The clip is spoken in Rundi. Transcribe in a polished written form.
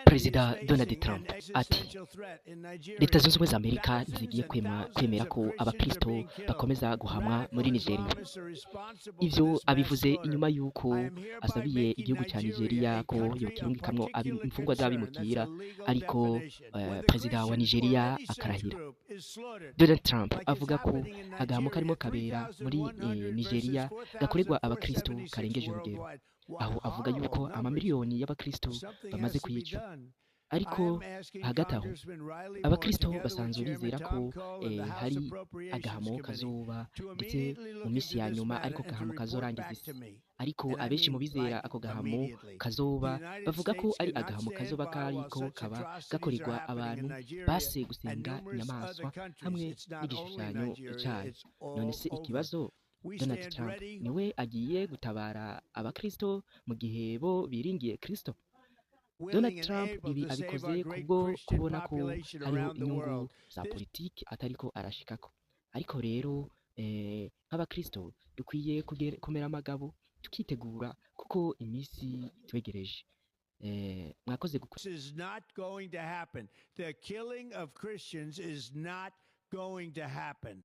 perezida Donald Trump ati leta zunze ubumwe za Amerika ntizigiye kwemera ko abakristo bakomeza guhamwa muri Nigeria. Ivyo abivuze inyuma y'uko asabiye igihugu cya Nigeria ko yokirungikamwo imfungwa z'abimukira, ariko perezida wa Nigeria akarahira. Donald Trump avuga ko agahamo karimo kabera muri Nigeria gakorerwa abakristo karengeje urugero, aho avuga yuko amamiliyoni y'abakristo bamaze kwicwa. Ariko hagati aho abakristo basanzwe bizera ko hari agahamo kazoba ndetse mu minsi ya nyuma, ariko gahamo kazorangiza isi. Ariko abenshi mu bizera ako gahamo kazoba bavuga ko ari agahamo kazoba kariko kaba gakorerwa abantu base gusenga inyamaswa hamwe n'igishushanyo cayo. None se ikibazo, Donald Trump niwe agiye gutabara abakristo mu gihe bo biringiye Kristo? Donald Trump ibi abikoze kubwo kubona ko hariho inyungu za politiki atariko arashikako. Ariko rero nk'abakristo dukwiye kumera amagabo tukitegura kuko iminsi twegereje. Mwakoze gukora. This is not going to happen. The killing of Christians is not going to happen.